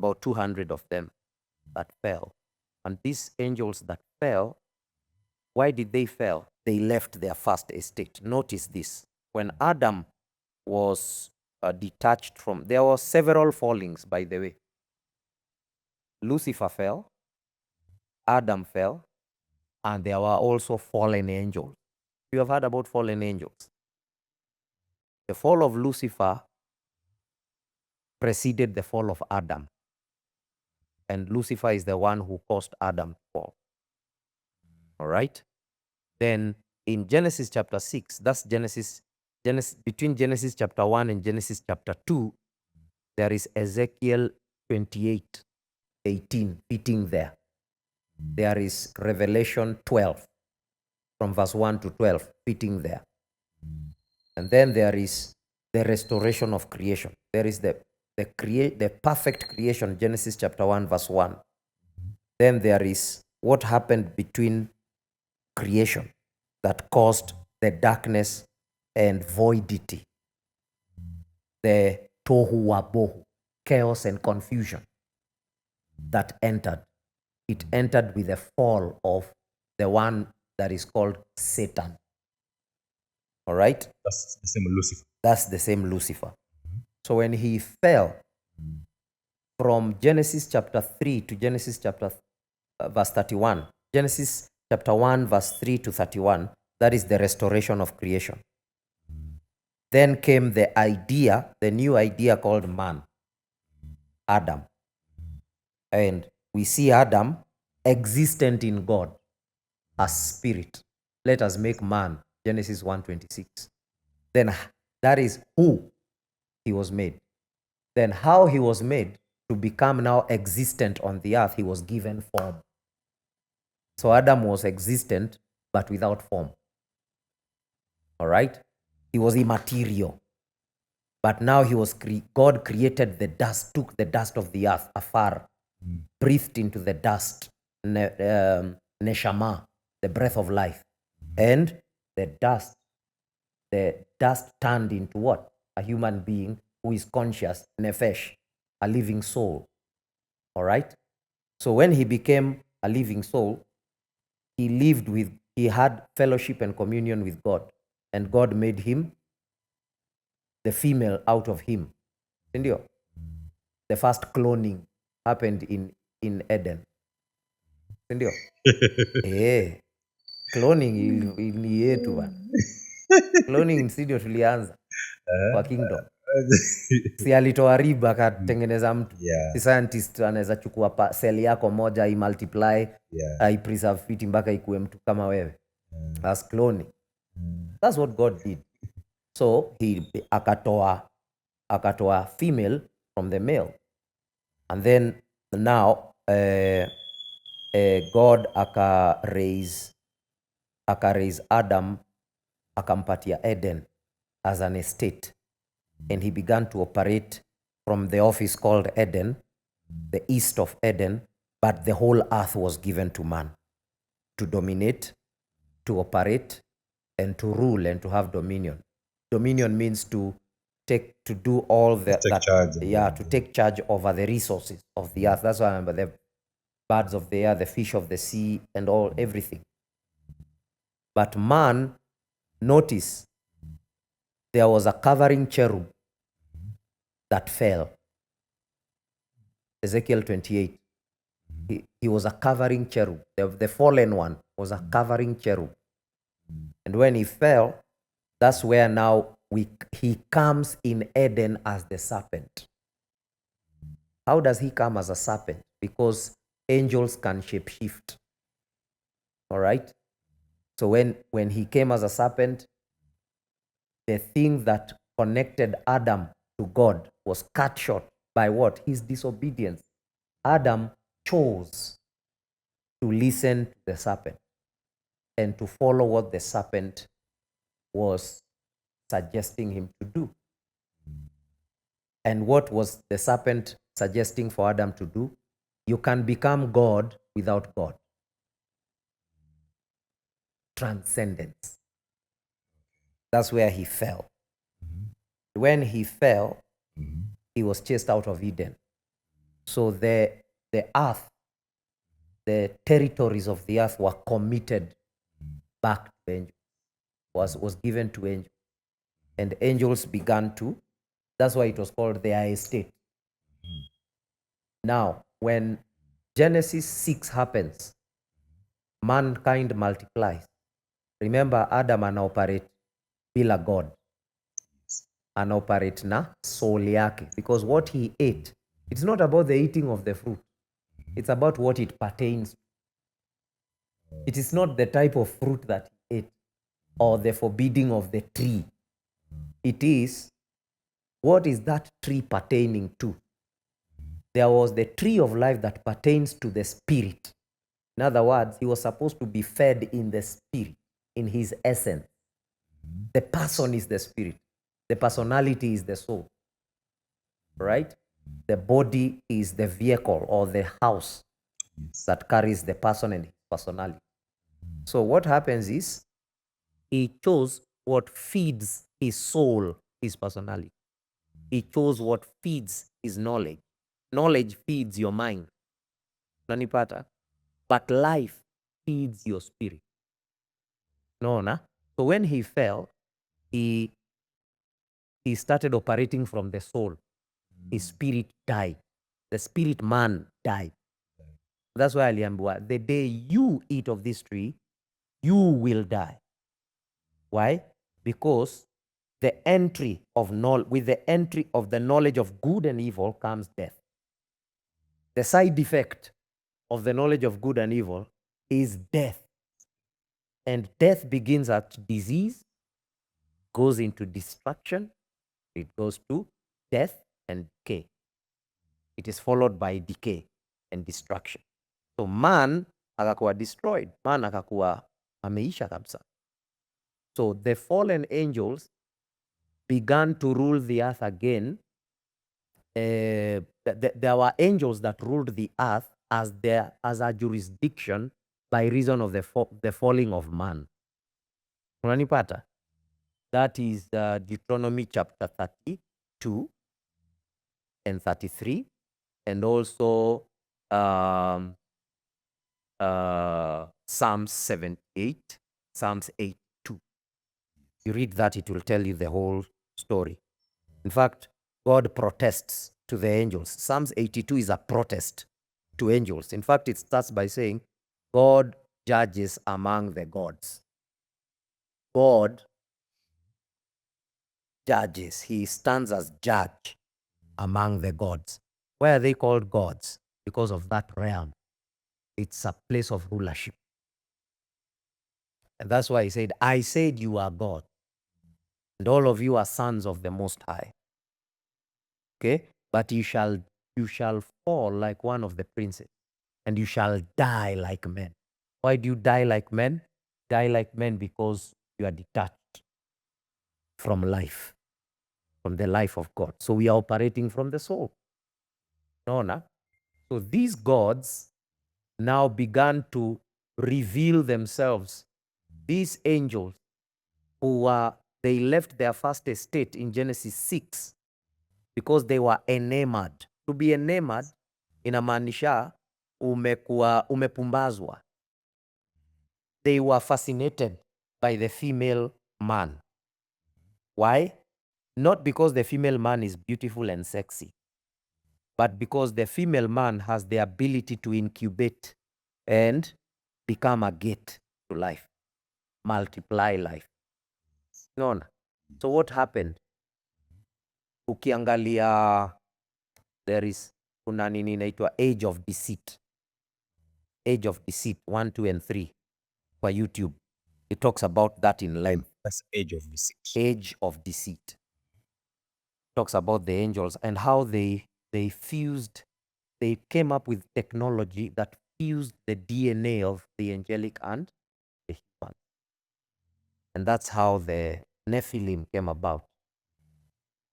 about 200 of them that fell. And these angels that fell, why did they fail? They left their first estate. Notice this. When Adam was detached from, there were several fallings, by the way. Lucifer fell, Adam fell, and there were also fallen angels. You have heard about fallen angels. The fall of Lucifer preceded the fall of Adam. And Lucifer is the one who caused Adam to fall. All right? Then in Genesis chapter 6, that's Genesis, between Genesis chapter 1 and Genesis chapter 2, there is Ezekiel 28:18 fitting there. There is Revelation 12 from verse 1 to 12 fitting there. And then there is the restoration of creation. There is the perfect creation, Genesis chapter 1, verse 1. Then there is what happened between creation that caused the darkness and voidity, the tohu wabohu, chaos and confusion that entered. It entered with the fall of the one that is called Satan. All right? That's the same Lucifer. That's the same Lucifer. So when he fell from Genesis chapter 3 to Genesis chapter verse 31, Genesis chapter 1 verse 3 to 31, that is the restoration of creation. Then came the idea, the new idea called man, Adam. And we see Adam existent in God as spirit. Let us make man, Genesis 1:26. Then that is who he was made. Then how he was made to become now existent on the earth, he was given form. So Adam was existent but without form. All right? He was immaterial. But now he was God created the dust, took the dust of the earth afar, breathed into the dust, neshama, the breath of life. And the dust turned into what? A human being who is conscious, nefesh, a living soul. All right? So when he became a living soul, he had fellowship and communion with God. And God made him the female out of him. Sindio? The first cloning happened in Eden. Sindio? Cloning ni yetu bana. Cloning sindio tulianza kwa kingdom. Si alitoa riba akatengeneza mtu. Si scientist anaweza chukua seli yako moja multiply, preserve fit mpaka ikuwe mtu kama wewe. That's cloning. That's what God did. So he akatoa female from the male. And then now God aka-raise Adam, akampatia Eden as an estate. And he began to operate from the office called Eden, the east of Eden, but the whole earth was given to man to dominate, to operate, and to rule and to have dominion. Dominion means to do all the to take charge over the resources of the earth. That's why I remember the birds of the air, the fish of the sea, and everything. But man, notice, there was a covering cherub that fell. Ezekiel 28. He was a covering cherub. The fallen one was a covering cherub. And when he fell, that's where now he comes in Eden as the serpent. How does he come as a serpent? Because angels can shapeshift. All right? So when he came as a serpent, the thing that connected Adam to God was cut short by what? His disobedience. Adam chose to listen to the serpent and to follow what the serpent was suggesting him to do. And what was the serpent suggesting for Adam to do? You can become God without God. Transcendence. That's where he fell. When he fell, he was chased out of Eden. So the earth, the territories of the earth were committed back to angels, was given to angels. And angels began to, that's why it was called their estate. Now, when Genesis 6 happens, mankind multiplies. Remember, Adam anaoperate bila God, anaoperate na soul yake, because what he ate, it's not about the eating of the fruit, it's about what it pertains. It is not the type of fruit that he ate or the forbidding of the tree. It is, what is that tree pertaining to? There was the tree of life that pertains to the spirit. In other words, he was supposed to be fed in the spirit, in his essence. The person is the spirit. The personality is the soul. Right? The body is the vehicle or the house that carries the person and his personality. So what happens is, he chose what feeds his soul, his personality. He chose what feeds his knowledge. Knowledge feeds your mind. Nanipata? But life feeds your spirit. No, na? So when he fell, he started operating from the soul. His spirit died. The spirit man died. That's why aliambiwa, the day you eat of this tree, you will die. Why? Because the entry of with the entry of the knowledge of good and evil comes death. The side effect of the knowledge of good and evil is death. And death begins at disease, goes into destruction, it goes to death and decay. It is followed by decay and destruction. So man akakuwa destroyed, man akakuwa ameisha kabisa. So the fallen angels began to rule the earth again. There were angels that ruled the earth as a jurisdiction by reason of the falling of man. Unanipata? That is Deuteronomy chapter 32 and 33, and also Psalms 78, Psalms 82. You read that, it will tell you the whole story. In fact, God protests to the angels. Psalms 82 is a protest to angels. In fact, it starts by saying, God judges among the gods. God judges. He stands as judge among the gods. Why are they called gods? Because of that realm. It's a place of rulership. And that's why he said, I said you are God, and all of you are sons of the Most High. Okay? But you shall fall like one of the princes, and you shall die like men. Why do you die like men? Die like men because you are detached from life, from the life of God. So we are operating from the soul. No. So these gods now began to reveal themselves. These angels they left their first estate in Genesis 6 because they were enamored. To be enamored inamaanisha umepumbazwa. They were fascinated by the female man. Why? Not because the female man is beautiful and sexy, but because the female man has the ability to incubate and become a gate to life, multiply life. Unaona? So what happened? Ukiangalia, kuna nini inaitwa Age of Deceit. Age of Deceit 1, 2 and 3 kwa YouTube. It talks about that in length. That's Age of Deceit. Age of Deceit. Talks about the angels and how they came up with technology that fused the DNA of the angelic and the human. And that's how the Nephilim came about.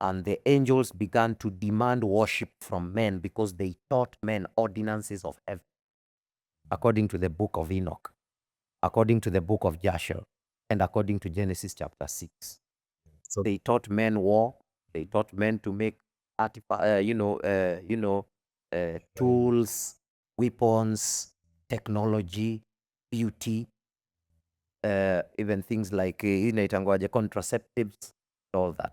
And the angels began to demand worship from men because they taught men ordinances of heaven, according to the book of Enoch, according to the book of Jasher, and according to Genesis chapter 6. So they taught men war. They taught men to make tools, weapons, technology, beauty, even things like inaitangwaje contraceptives, all that.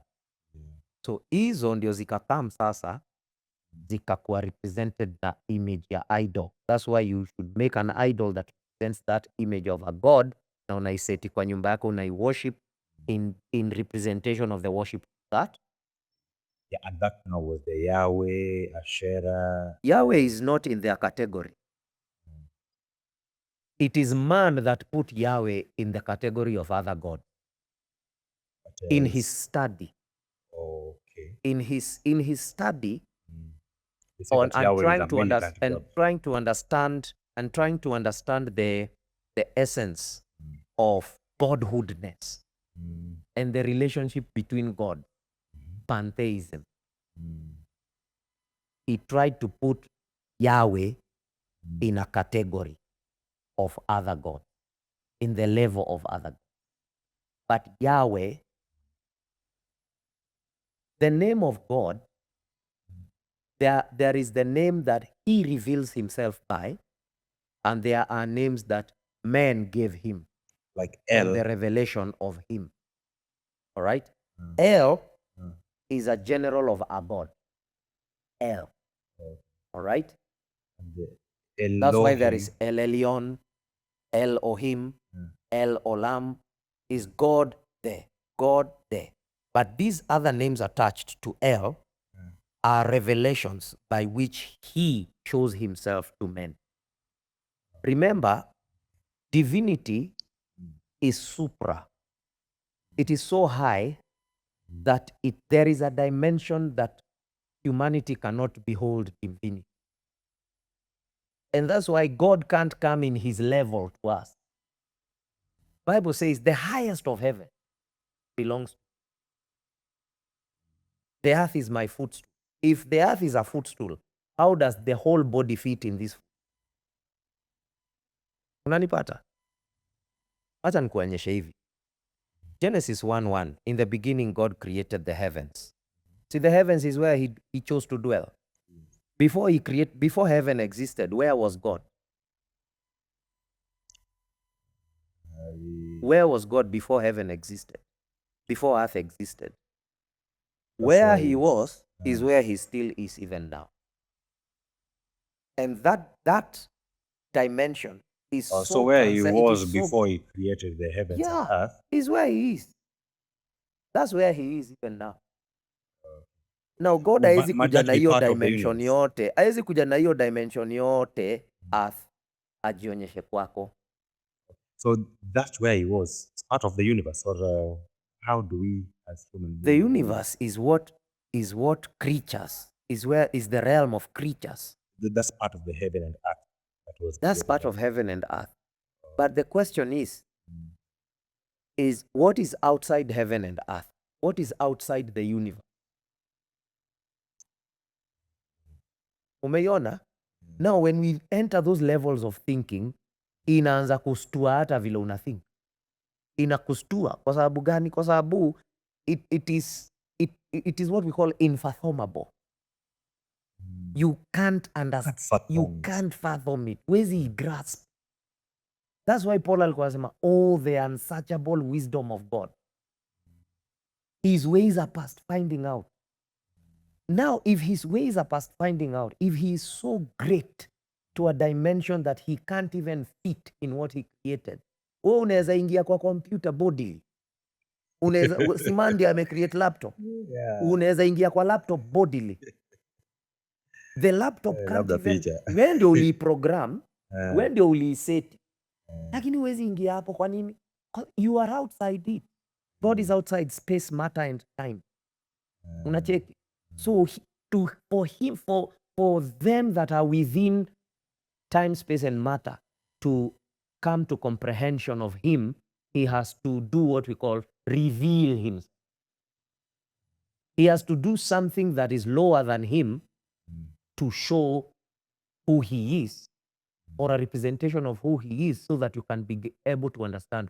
So hizo ndio zikakam sasa zikakuwa represented na image ya idol. That's why you should make an idol that represents that image of a god, na unaiseti kwa nyumba yako, unaiworship in representation of the worship of that. Yeah, and that now was the Yahweh, Asherah. Yahweh is not in their category. It is man that put Yahweh in the category of other gods. In his study. Okay. In his study, and trying to understand the essence of godhoodness and the relationship between God, pantheism. He tried to put Yahweh in a category of other gods, in the level of other gods. But Yahweh, the name of God, there is the name that he reveals himself by, and there are names that men gave him. Like El. The revelation of him. All right? El is a general of a god. El. All right? That's why there is El Elyon, El Ohim, El Olam, is God there. God there. But these other names attached to El are revelations by which he shows himself to men. Remember, divinity is supra. It is so high that there is a dimension that humanity cannot behold divinity. And that's why God can't come in his level to us. Bible says the highest of heaven belongs to me. The earth is my footstool. If the earth is a footstool, how does the whole body fit in this? Unanipata? Acha nikuonyeshe hivi. Genesis 1:1, in the beginning God created the heavens. See, the heavens is where he chose to dwell. Before heaven existed, where was God? Where was God before heaven existed? Before earth existed? Where he was is where he still is even now. And that dimension is so where he was before he created the heavens and earth is where he is. That's where he is even now. Now God haezi kuja na hiyo dimension yote. Haezi kuja na hiyo dimension yote earth ajionyeshe kwako. So that's where he was. It's part of the universe, or how do we as human beings? The universe is what creatures is the realm of creatures. That's part of the heaven and earth. That's part of heaven and earth. But the question is what is outside heaven and earth? What is outside the universe? Umeiona? Now when we enter those levels of thinking, inaanza kustua hata vile una think. Inakustua. Kwa sababu gani? Kwa sababu it is what we call infathomable. You can't understand. You can't fathom it. Wezi grasp. That's why Paul alikuwa anasema, oh, the unsearchable wisdom of God. His ways are past finding out. Now, if his ways are past finding out, if he is so great to a dimension that he can't even fit in what he created, wewe unaweza ingia kwa computer bodily. Unaweza Simandi amecreate laptop. Unaweza ingia kwa laptop bodily. The laptop can't even, wewe ndio uliprogram, wewe ndio uliiseti. Lakini huwezi ingia hapo. Kwa nini? You are outside it. God is outside space, matter and time. Unacheki? So for them that are within time, space and matter to come to comprehension of him, he has to do what we call reveal himself. He has to do something that is lower than him to show who he is, or a representation of who he is, so that you can be able to understand.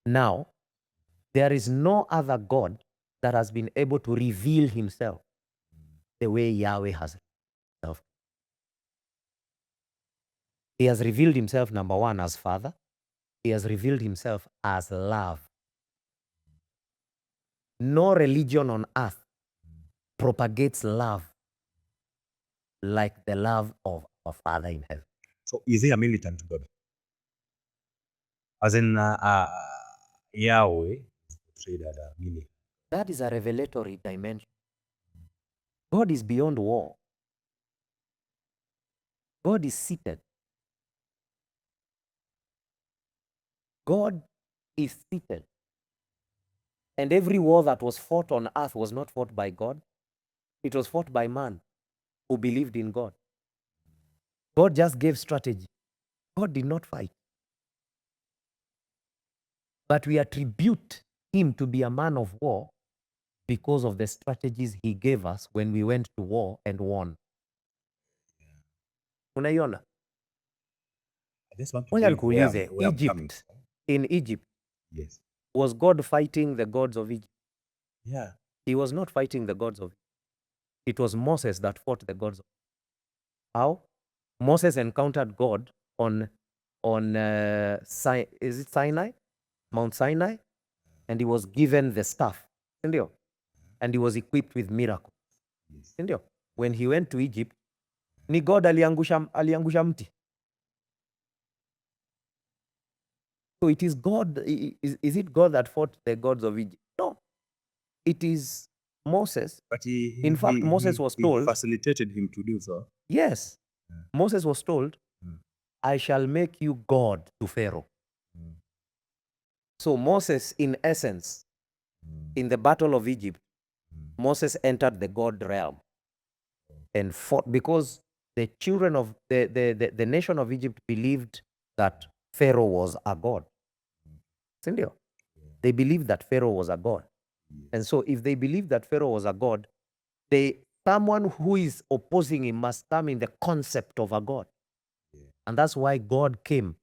Now, there is no other God that has been able to reveal himself. the way Yahweh has himself. He has revealed himself, number one, as Father. He has revealed himself as love. No religion on earth propagates love like the love of our Father in heaven. So is he a militant God? As in Yahweh is portrayed as a militant. That is a revelatory dimension. God is beyond war. God is seated. God is seated. And every war that was fought on earth was not fought by God. It was fought by man who believed in God. God just gave strategy. God did not fight. But we attribute him to be a man of war because of the strategies he gave us when we went to war and won. Unaiona? I just want to Ngoja believe where nikuulize, I'm coming Egypt, from. in Egypt, Yes. was God fighting the gods of Egypt? Yeah. He was not fighting the gods of Egypt. It was Moses that fought the gods of Egypt. How? Moses encountered God on is it Sinai? Mount Sinai? And he was given the staff. Sindio? And he was equipped with miracles. Yes. Sindio? When he went to Egypt, ni God aliangusha mti. So it is God, is it God that fought the gods of Egypt? No. It is Moses. But In fact, Moses was told, he facilitated him to do so. yes, Moses was told, I shall make you God to Pharaoh. So Moses, in essence, in the battle of Egypt, Moses entered the God realm and fought because the children of the nation of Egypt believed that Pharaoh was a god. Sindio? They believed that Pharaoh was a god. And so if they believed that Pharaoh was a god, someone who is opposing him must come in the concept of a god. And that's why God came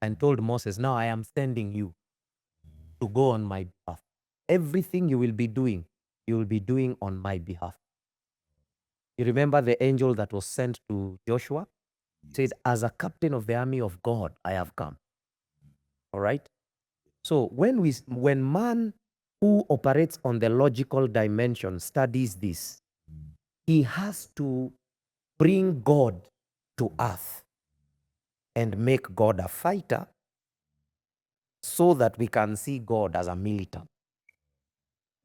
and told Moses, now I am sending you to go on my behalf. Everything you will be doing on my behalf. You remember the angel that was sent to Joshua? Said, as a captain of the army of God, I have come. All right? So when man who operates on the logical dimension studies this, he has to bring God to earth and make God a fighter so that we can see God as a militant.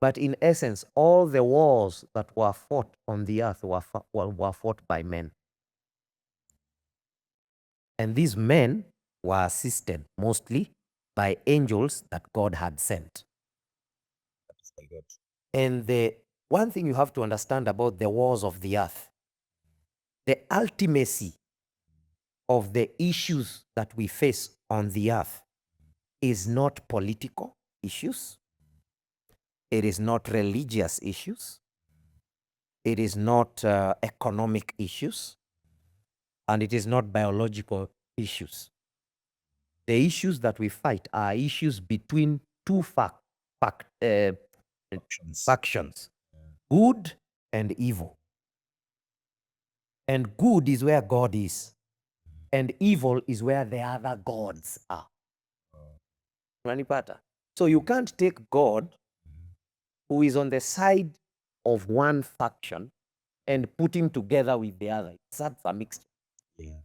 But in essence, all the wars that were fought on the earth were fought by men. And these men were assisted mostly by angels that God had sent. And the one thing you have to understand about the wars of the earth, the ultimacy of the issues that we face on the earth is not political issues. It is not religious issues. It is not economic issues. And it is not biological issues. The issues that we fight are issues between two factions, good and evil. And good is where God is. And evil is where the other gods are. Unanipata? So you can't take God, who is on the side of one faction, and put him together with the other. That's a mixture. Yeah.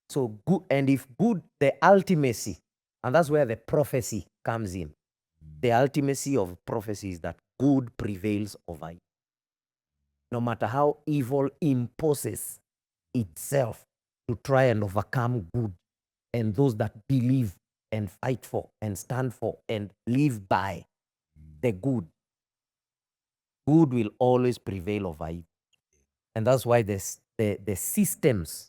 So good, and if good, the ultimacy, and that's where the prophecy comes in. The ultimacy of prophecy is that good prevails over evil. No matter how evil imposes itself to try and overcome good, and those that believe and fight for and stand for and live by the good, good will always prevail over evil. And that's why the systems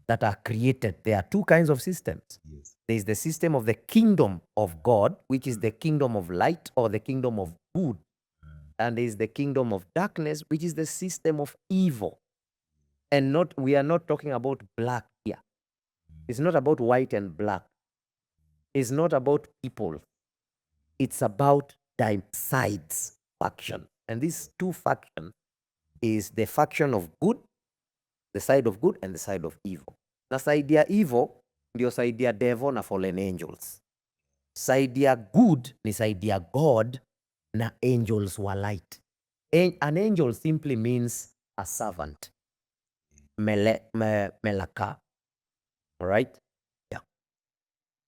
that are created, there are two kinds of systems. Yes. There is the system of the kingdom of God, which is the kingdom of light or the kingdom of good. And there is the kingdom of darkness, which is the system of evil. And we are not talking about black here. It's not about white and black. It's not about people. It's about sides, faction. And these two factions is the faction of good, the side of good and the side of evil. Na side ya evil ndio side ya devil na fallen angels. Side ya good ni side ya God na angels wa light. An angel simply means a servant. Melaka. All right?